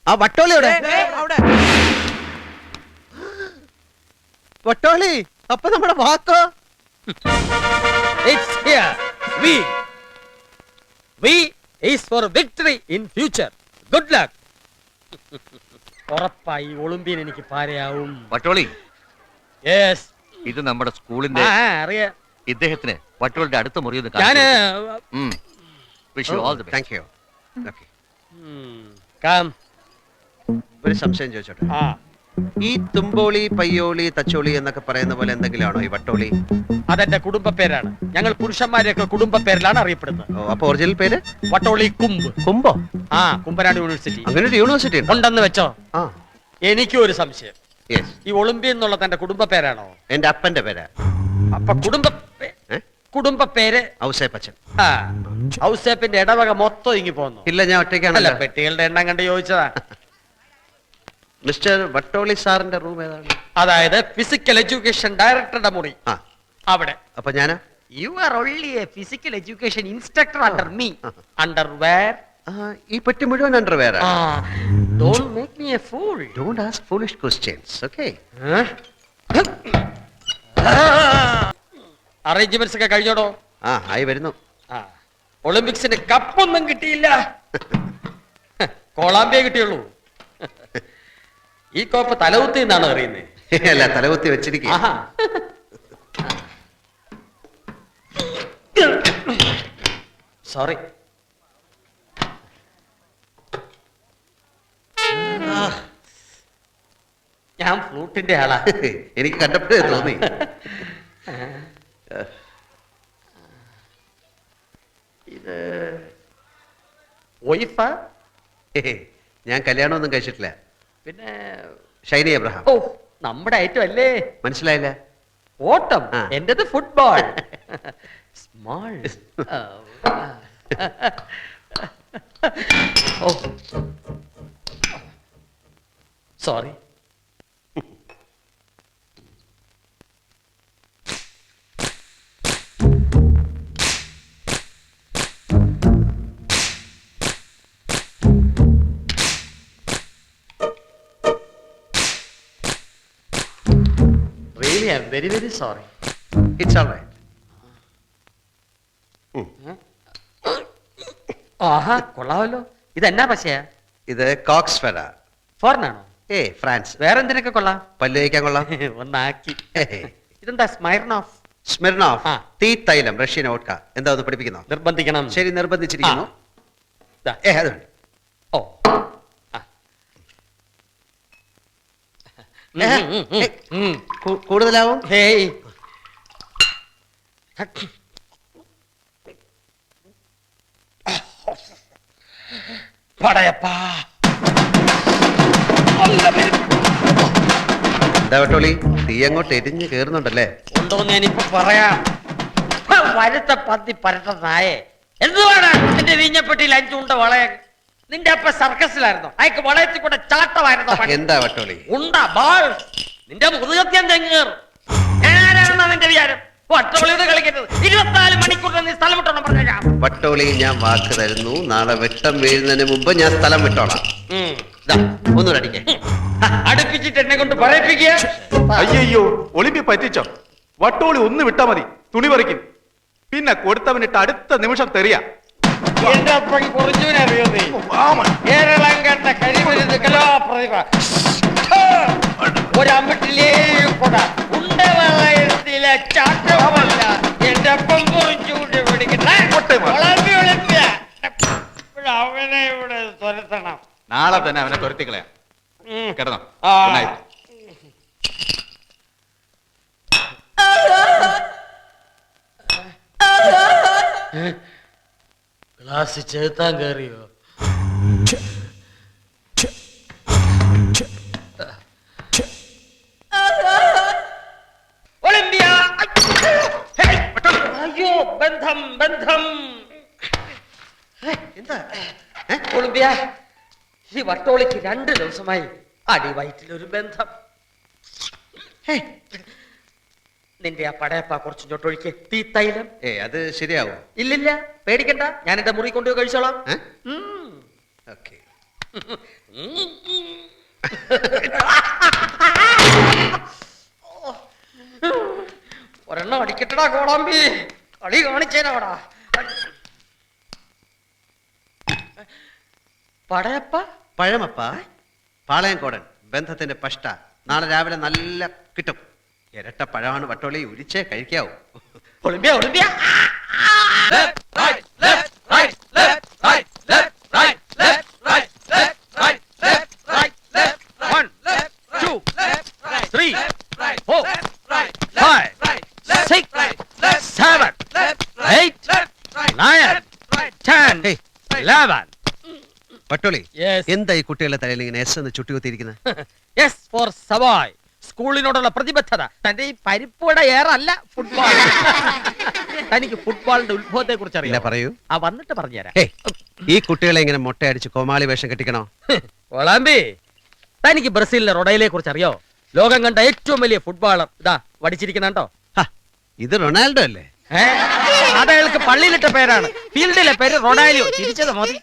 ആ വട്ടോളിയോടെ വട്ടോളി. അപ്പൊ നമ്മുടെ വാക്കോ It's here. We is for victory in future. Good luck. ഉറപ്പായി ഒളിമ്പിയൻ എനിക്ക് പാരയാവും. വട്ടോളി, യെസ്, ഇത് നമ്മുടെ സ്കൂളിന്റെ അറിയാം. ഇദ്ദേഹത്തിന് വട്ടോളിന്റെ അടുത്ത മുറി ഒന്ന് ഞാന് wish you all the best. Thank you. Calm. ഒരു സംശയം ചോദിച്ചോട്ടെ. ഈ തുമ്പോളി, പയ്യോളി, തച്ചോളി എന്നൊക്കെ പറയുന്ന പോലെ എന്തെങ്കിലും ആണോ ഈ വട്ടോളി? അതെന്റെ കുടുംബ പേരാണ്. ഞങ്ങൾ പുരുഷന്മാരെയൊക്കെ കുടുംബ പേരിലാണ് അറിയപ്പെടുന്നത്. ഓ, അപ്പൊ ഒറിജിനൽ പേര് വട്ടോളി കുമ്പ്. കുമ്പോ? കുമ്പനാട് യൂണിവേഴ്സിറ്റി. അങ്ങനെ ഒരു യൂണിവേഴ്സിറ്റി ഉണ്ടെന്ന് വെച്ചോ. ആ, എനിക്കും ഒരു സംശയം. യെസ്. ഈ ഒളിമ്പ്യൻ എന്നുള്ളത് എന്റെ കുടുംബ പേരാണോ? എന്റെ അപ്പന്റെ പേരാ. അപ്പൊ കുടുംബ പേര് ഔസേപ്പച്ചൻ. ഔസേപ്പിന്റെ ഇടവക മൊത്തം ഇങ്ങി പോന്നു. ഇല്ല, ഞാൻ ഒറ്റയ്ക്കാണല്ല. പെട്ടികളുടെ എണ്ണം കണ്ട് ചോദിച്ചതാ. മിസ്റ്റർ വട്ടോളി സാറിന്റെ റൂം ഏതാണ്? അതായത് ഫിസിക്കൽ എഡ്യൂക്കേഷൻ ഡയറക്ടറുടെ മുറി. അവിടെ. അപ്പൊ ഞാനാ? You are only a physical education instructor under me. Under where? ഈ പെട്ടി മുഴുവൻ underwear. Don't make me a fool. Don't ask foolish questions. Okay. Arrangements ഒക്കെ കഴിഞ്ഞോടോ? ആയി വരുന്നു. ഒളിമ്പിക്സിന് കപ്പൊന്നും കിട്ടിയില്ല. കൊളാമ്പിയെ കിട്ടിയുള്ളൂ. ഈ കോപ്പ് തലകുത്തി എന്നാണ് അറിയുന്നത്. അല്ല, തലകുത്തി വെച്ചിരിക്കുക. സോറി. ഞാൻ ഫ്ലൂട്ടിന്റെ ആളാ. എനിക്ക് കണ്ടപ്പോഴേ തോന്നി. ഇത് വൈഫാ? ഞാൻ കല്യാണമൊന്നും കഴിച്ചിട്ടില്ല. പിന്നെ ഷൈനി എബ്രഹാം. ഓ, നമ്മുടെ ഐറ്റം അല്ലേ? മനസ്സിലായില്ല. ഓട്ടം. എന്റേത് football. Small. Oh, sorry. Really, I'm very, very sorry. It's all right. ആഹാ, കൊള്ളാമല്ലോ. ഇതെന്നാ പശയാ? ഇത് കോക്സ് ഫെറ. ഫോറിനാണോ? ഫ്രാൻസ്. വേറെന്തിനൊക്കെ കൊള്ളാം? പല്ല് തേക്കാൻ കൊള്ളാം. ഒന്നാക്കി. ഇതെന്താ സ്മൈർനോഫ്? സ്മിർനോഫ് തീ തൈലം, റഷ്യൻ വോഡ്ക. എന്താ ഒന്ന് പഠിപ്പിക്കുന്നോ? നിർബന്ധിക്കണം. ശരി, നിർബന്ധിച്ചിരിക്കുന്നു. അതുണ്ട്. ഓ, കൂടുതലാവും. ഹേയ്, പടയപ്പാ. എന്താ വട്ടോളി, തീ അങ്ങോട്ട് എരിഞ്ഞ് കേറുന്നുണ്ടല്ലേ? ഉണ്ടോന്ന് ഞാനിപ്പോ പറയാം. വരുത്ത പന്തി പരട്ട നായെ, എന്തുവാണ് നിന്റെ വീഞ്ഞപ്പെട്ടിയിൽ 5 ഉണ്ട വളയ? നിന്റെ അപ്പ സർക്കസിലായിരുന്നു, അയക്ക് വളയത്തിൽ കൂടെ ചാട്ടമായിരുന്നു. എന്താ വട്ടോളി? ഉണ്ട ബാൾ നിന്റെ മുതുകത്യം തെങ്ങേറും. ഞാനാണെന്നാ നിന്റെ വിചാരം? വട്ടോളിയോട് കളിക്കരുത്. 24 മണിക്കൂർ നീ സ്ഥലം വിട്ടോണം പറഞ്ഞേക്കാം. വട്ടോളി, ഞാൻ വാക്ക് തരുന്നു, നാളെ വെട്ടം വീഴുന്നതിന് മുമ്പ് ഞാൻ സ്ഥലം വിട്ടോളാം. ഒന്നുകൂടെ അടിക്കേ. അടുപ്പിച്ചിട്ട് എന്നെ കൊണ്ട് പറയിപ്പിക്കുക. അയ്യോ, ഒളിമ്പി പറ്റിച്ചോ? വട്ടോളി ഒന്ന് വിട്ടാ മതി, തുണി പറിക്കും. പിന്നെ കൊടുത്തവനിട്ട് അടുത്ത നിമിഷം തെറിയ. എന്റെ അപ്പം കുറഞ്ഞവനെ അറിയോ നീ? കേരളം കണ്ട കഴിവരുത് കലാപ്രതിഭ. ഒരമ്പട്ടിലേ കൊട ഉണ്ടവളയത്തിലെ ചാട്ടമല്ല. എന്റെ അപ്പം കുറച്ചുകൂടി പിടിക്കട്ടെ. അവനെ ഇവിടെ തുരത്തണം. നാളെ തന്നെ അവനെ തുരത്തിക്കളയാം. കിടന്നോ. ക്ലാസ് ചേർത്താൻ കയറിയോ? ഒളിമ്പിയ. അയ്യോ, ബന്ധം ബന്ധം. എന്താ ഒളിമ്പിയ, ഈ വട്ടോളിക്ക് 2 ദിവസമായി അടിവയറ്റിലൊരു ബന്ധം. നിന്റെ ആ പടയപ്പ കുറച്ച് ചൊട്ടൊഴിക്ക്. തീ തൈലം. അത് ശരിയാവും. ഇല്ലില്ല, പേടിക്കണ്ട, ഞാൻ എന്റെ മുറി കൊണ്ടുപോയി കഴിച്ചോളാം. ഓക്കെ. ഒരെണ്ണം അടിക്കട്ടടാ കോളാമ്പി, കളി കാണിച്ചേനാടാ. പടയപ്പ പഴമപ്പ, പാളയംകോടൻ ബന്ധത്തിന്റെ പഷ്ട. നാളെ രാവിലെ നല്ല കിട്ടും. ഇരട്ട പഴമാണ് വട്ടോളി, ഉരിച്ചേ കഴിക്കാവൂ. Olympia Olympia. വട്ടോളി, Yes. എന്താ ഈ കുട്ടികളുടെ തലയിൽ ഇങ്ങനെ എസ് എന്ന് ചുട്ടികുത്തിയിരിക്കുന്നത്? യെസ് ഫോർ സവായ്. സ്കൂളിനോടുള്ള പ്രതിബദ്ധത. തന്റെ ഈ പരിപ്പുവട ഏറല്ല ഫുട്ബോൾ. തനിക്ക് ഫുട്ബോളിന്റെ ഉത്ഭവത്തെ കുറിച്ച് ഇല്ല, അറിയാം. പറയൂ. വന്നിട്ട് പറഞ്ഞുതരാം. ഏയ്, ഈ കുട്ടികളെ ഇങ്ങനെ മൊട്ടയടിച്ച് കോമാളി വേഷം കെട്ടിക്കണോ? കൊളാമ്പി, തനിക്ക് ബ്രസീലിലെ റൊഡൈലെ കുറിച്ച് അറിയോ? ലോകം കണ്ട ഏറ്റവും വലിയ ഫുട്ബോളർ ഇതാ വടിച്ചിരിക്കുന്നുണ്ടോ? ഹ, ഇത് റൊണാൾഡോ അല്ലേ? അതയാൾക്ക് പള്ളിയിലിട്ട പേരാണ്. ഫീൽഡിലെ പേര് റൊഡാലിയോ. ചിരിച്ചത് മതി.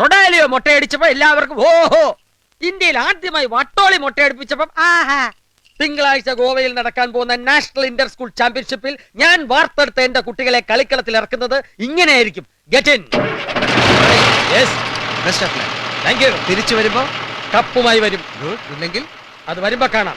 റൊഡാലിയോ മൊട്ടയടിച്ചപ്പോ എല്ലാവർക്കും ഓഹോ. ഇന്ത്യയിൽ ആദ്യമായി വട്ടോളി മൊട്ടയടിപ്പിച്ചപ്പം ആഹാ. തിങ്കളാഴ്ച ഗോവയിൽ നടക്കാൻ പോകുന്ന നാഷണൽ ഇന്റർ സ്കൂൾ ചാമ്പ്യൻഷിപ്പിൽ ഞാൻ വാർത്തെടുത്ത എന്റെ കുട്ടികളെ കളിക്കളത്തിൽ ഇറക്കുന്നത് ഇങ്ങനെയായിരിക്കും. Get in. Best of luck. Thank you. തിരിച്ചു വരുമ്പോ കപ്പുമായി വരും. ഇല്ലെങ്കിൽ അത് വരുമ്പോ കാണാം.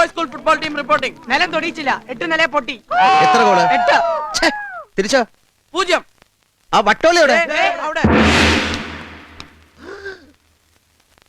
School football team reporting. നിലം തൊടിയിച്ചില്ല, 8 നില പൊട്ടി. എത്ര ഗോള്? 8. തിരിച്ചോ? 0. ആ വട്ടോളിയോടെ അവിടെ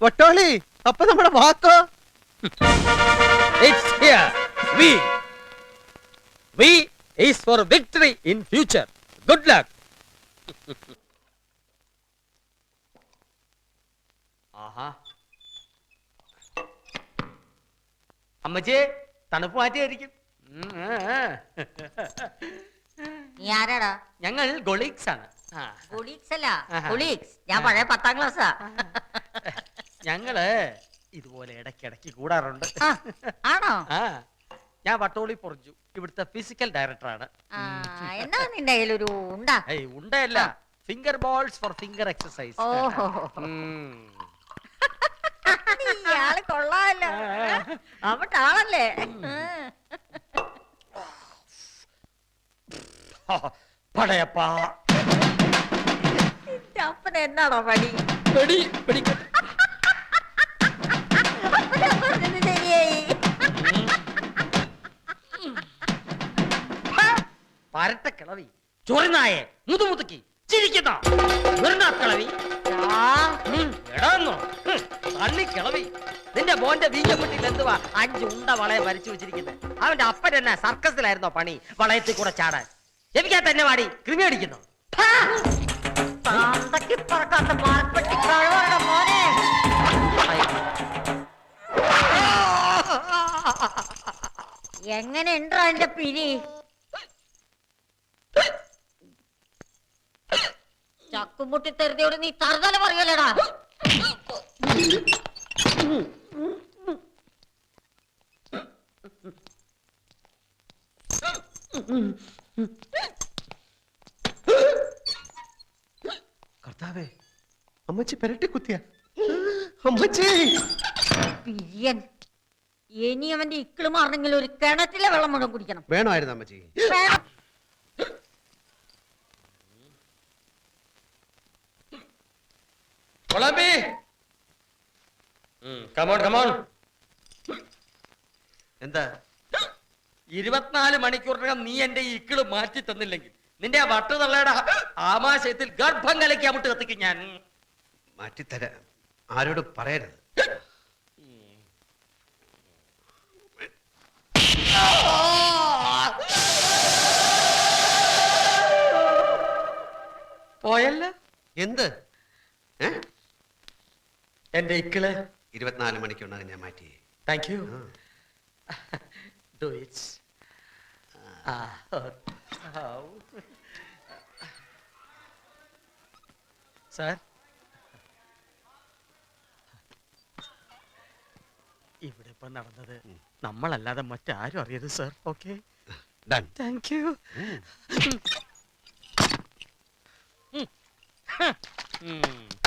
വട്ടോളി. അപ്പൊ നമ്മുടെ വാക്കോ? It's here. We is for victory in future. Good luck. ആഹാ. അമ്മച്ചേ, തണുപ്പ് മാറ്റിയായിരിക്കും. നീ ആരാടാ? ഞങ്ങൾ ഗൊളീക്സ് ആണ്. കൊളീഗ്സ് അല്ല, ആഹാ. കൊളീഗ്സ്. ഞാൻ പഴയ 10ാം ക്ലാസ്സാ. ഞങ്ങള് ഇതുപോലെ ഇടയ്ക്കിടയ്ക്ക് കൂടാറുണ്ട്. ആണോ? ആ, ഞാൻ വട്ടോളി പൊറിഞ്ഞു, ഇവിടുത്തെ ഫിസിക്കൽ ഡയറക്ടറാണ്. ആ, എന്നാ നിന്റെ കയ്യിലൊരു ഉണ്ടാ? ഏയ്, ഉണ്ടല്ല, finger balls for finger exercise. ഓഹോ, ഇയാള് കൊള്ളാമല്ലോ. അവിടെ ആളല്ലേ? പടയപ്പാ. നിന്റെ അപ്പൻ എന്നാണോ പണി? പിടിക്കട്ടെ. അപ്പനാ പറഞ്ഞത് ശരിയായി. പരട്ട കിളവി, ചൊറിനായെ, മുതുമുതുക്കി ചിരിക്കുന്ന കിളവി. എടാന്നോ തള്ളി കിളവി. നിന്റെ മോന്റെ വീഞ്ഞപ്പെട്ടിൽ എന്തുവാ 5 ഉണ്ട വളയെ വരച്ചു വെച്ചിരിക്കുന്നത്? അവന്റെ അപ്പൻ എന്നാ സർക്കസിലായിരുന്നോ പണി വളയത്തിൽ കൂടെ ചാടാൻ? ജപിക്കാ തന്നെ വാടി കൃമി അടിക്കുന്നു. തന്തയ്ക്ക് പറക്കാത്ത മാർപ്പെട്ടി കഴിവാണ് മോനെ. എങ്ങനെ ഉണ്ടോ എന്റെ പിരി? ചക്കുമുട്ടി തെരുതിയോട് നീ തറുതല പറയലടാ. കർത്താവേ, അമ്മച്ചി പെരട്ടി കുത്തിയ അമ്മച്ചി. പിരിയൻ, ഇനി അവന്റെ ഇക്കിള് മാറണമെങ്കിൽ ഒരു കിണറ്റിലെ വെള്ളം മുഴുവൻ കുടിക്കണം. വേണമായിരുന്നു അമ്മച്ചി. വേണം. എന്താ? 24 മണിക്കൂറിനകം നീ എന്റെ ഈ ഇക്കിള് മാറ്റി തന്നില്ലെങ്കിൽ നിന്റെ ആ വട്ടുതള്ളയുടെ ആമാശയത്തിൽ ഗർഭം കലക്കി അമിട്ട് കത്തിക്കും ഞാൻ. മാറ്റിത്തരാം, ആരോടും പറയരുത്. പോയല്ല എന്ത്? എന്റെ ഇക്കിള് 24 മണിക്കൂറിനകം ഞാൻ മാറ്റി. Thank you. Do it. Sir, ഇവിടെ ഇപ്പൊ നടന്നത് നമ്മളല്ലാതെ മറ്റാരും അറിയരുത് sir. Okay, Done. Thank you. ഉം.